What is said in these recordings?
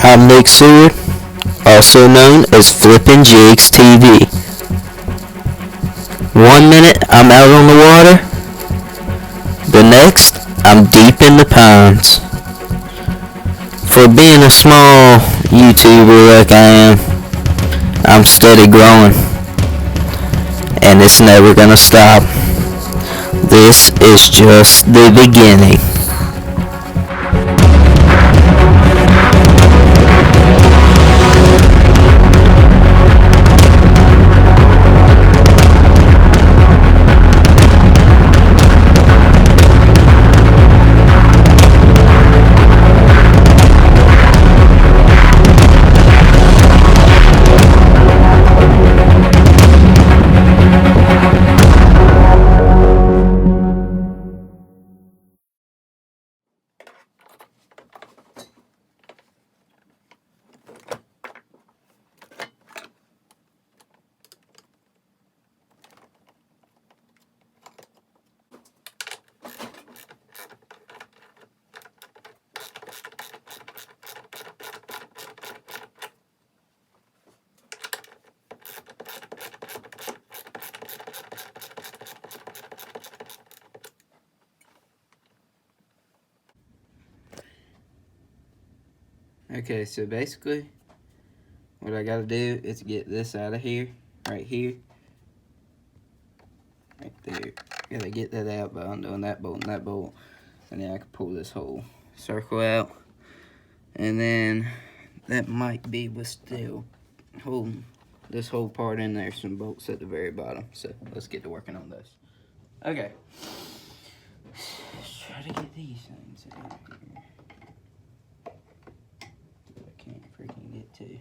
I'm Nick Seward, also known as Flippin' Jigs TV. 1 minute I'm out on the water, the next I'm deep in the ponds. For being a small YouTuber like I am, I'm steady growing, and it's never gonna stop. This is just the beginning. Okay, so basically, what I gotta do is get this out of here, right there. Gotta get that out by undoing that bolt and that bolt, and then I can pull this whole circle out, and then that might be what's still holding this whole part in there, some bolts at the very bottom. So let's get to working on this. Okay, let's try to get these things out here. I can't freaking get to.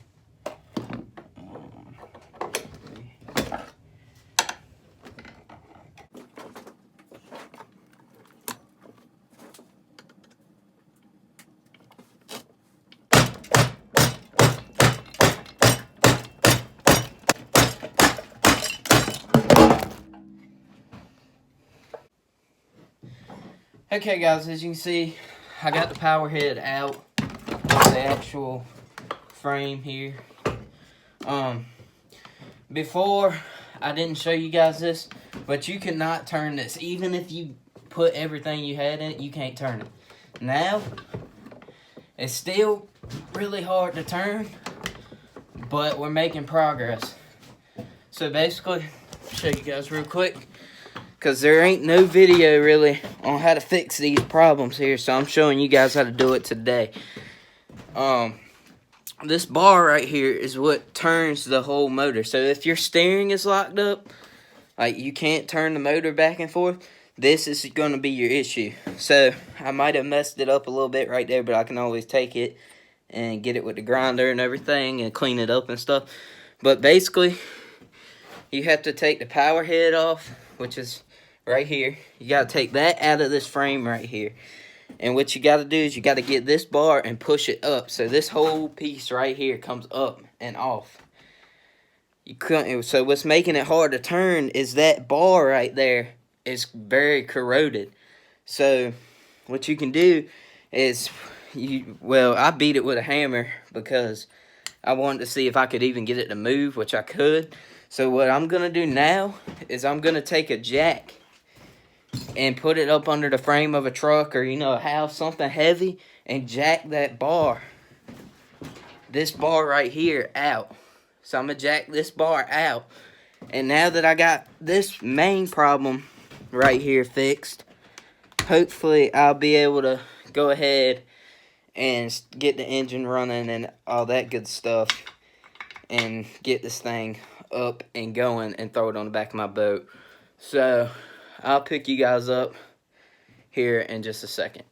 Okay guys, as you can see, I got the power head out of the actual frame here. Before, I didn't show you guys this, but you cannot turn this. Even if you put everything you had in it, you can't turn it. Now, it's still really hard to turn, but we're making progress. So basically, I'll show you guys real quick, because there ain't no video really on how to fix these problems here, so I'm showing you guys how to do it today. This bar right here is what turns the whole motor. So if your steering is locked up, like you can't turn the motor back and forth, this is going to be your issue. So I might have messed it up a little bit right there, but I can always take it and get it with the grinder and everything and clean it up and stuff. But basically, you have to take the power head off, which is right here. You got to take that out of this frame right here. And what you got to do is you got to get this bar and push it up. So this whole piece right here comes up and off. You couldn't. So what's making it hard to turn is that bar right there is very corroded. So what you can do is, I beat it with a hammer because I wanted to see if I could even get it to move, which I could. So what I'm going to do now is I'm going to take a jack and put it up under the frame of a truck or, a house, something heavy, and jack that bar, this bar right here, out. So I'm going to jack this bar out. And now that I got this main problem right here fixed, hopefully I'll be able to go ahead and get the engine running and all that good stuff and get this thing up and going and throw it on the back of my boat. So I'll pick you guys up here in just a second.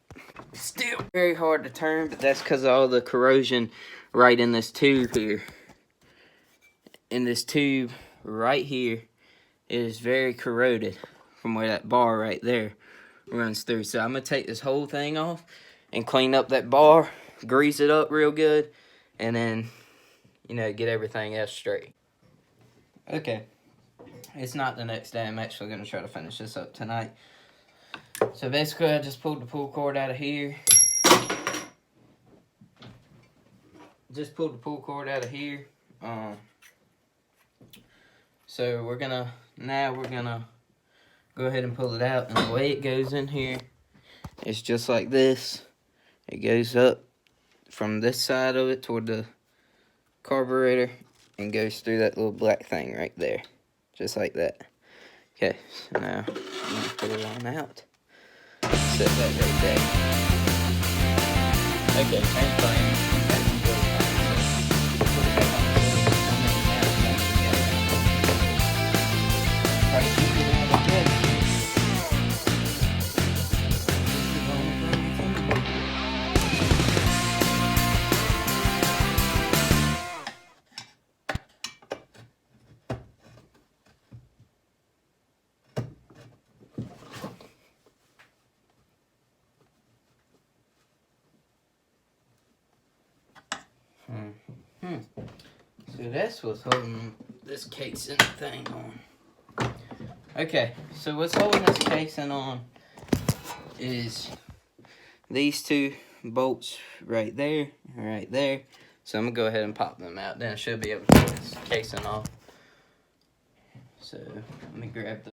Still very hard to turn, but that's because of all the corrosion right in this tube here. In this tube right here is very corroded from where that bar right there runs through. So I'm going to take this whole thing off and clean up that bar, grease it up real good, and then, get everything else straight. Okay. It's not the next day. I'm actually going to try to finish this up tonight. So basically, I just pulled the pull cord out of here. just pulled the pull cord out of here. So we're gonna go ahead and pull it out, and the way it goes in here is just like this. It goes up from this side of it toward the carburetor and goes through that little black thing right there, just like that. Okay, so now I'm gonna put it on out. Set that right there. Okay, same thing. So that's what's holding this casing thing on. Okay, so what's holding this casing on is these two bolts right there and right there. So I'm gonna go ahead and pop them out. Then I should be able to get this casing off. So let me grab the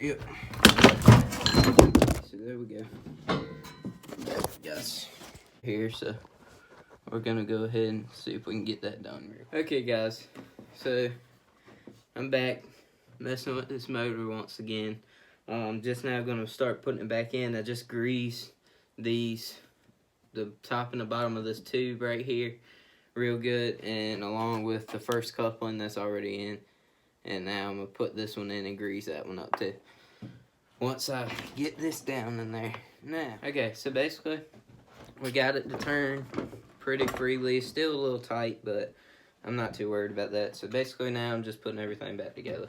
Yep. So there we go. Yes. Here, so we're gonna go ahead and see if we can get that done. Okay, guys. So I'm back messing with this motor once again. Just now gonna start putting it back in. I just greased the top and the bottom of this tube right here real good, and along with the first coupling that's already in. And now I'm gonna put this one in and grease that one up too. Once I get this down in there. Now, okay, so basically we got it to turn pretty freely. Still a little tight, but I'm not too worried about that. So basically now I'm just putting everything back together.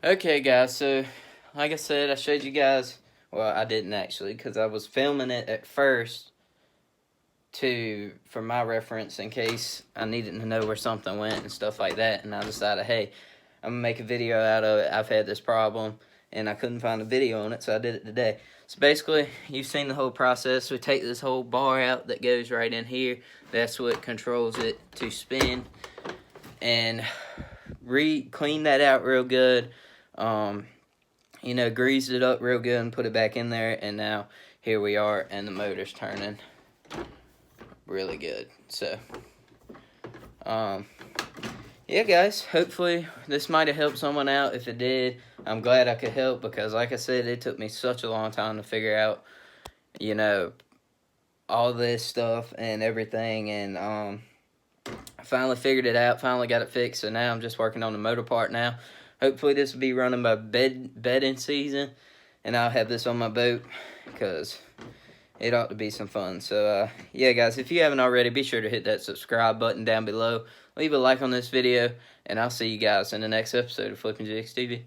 Okay, guys, so like I said, I showed you guys, well, I didn't actually, because I was filming it at first for my reference in case I needed to know where something went and stuff like that, and I decided, hey, I'm going to make a video out of it. I've had this problem, and I couldn't find a video on it, so I did it today. So basically, you've seen the whole process. We take this whole bar out that goes right in here. That's what controls it to spin, and clean that out real good. You know, greased it up real good and put it back in there, and now here we are, and the motor's turning really good. So yeah, guys, hopefully this might have helped someone out. If it did, I'm glad I could help, because like I said, it took me such a long time to figure out, you know, all this stuff and everything, and I finally figured it out, finally got it fixed, so now I'm just working on the motor part now. Hopefully this will be running by bedding season, and I'll have this on my boat, because it ought to be some fun. So, yeah, guys, if you haven't already, be sure to hit that subscribe button down below. Leave a like on this video, and I'll see you guys in the next episode of Flipping Jigs TV.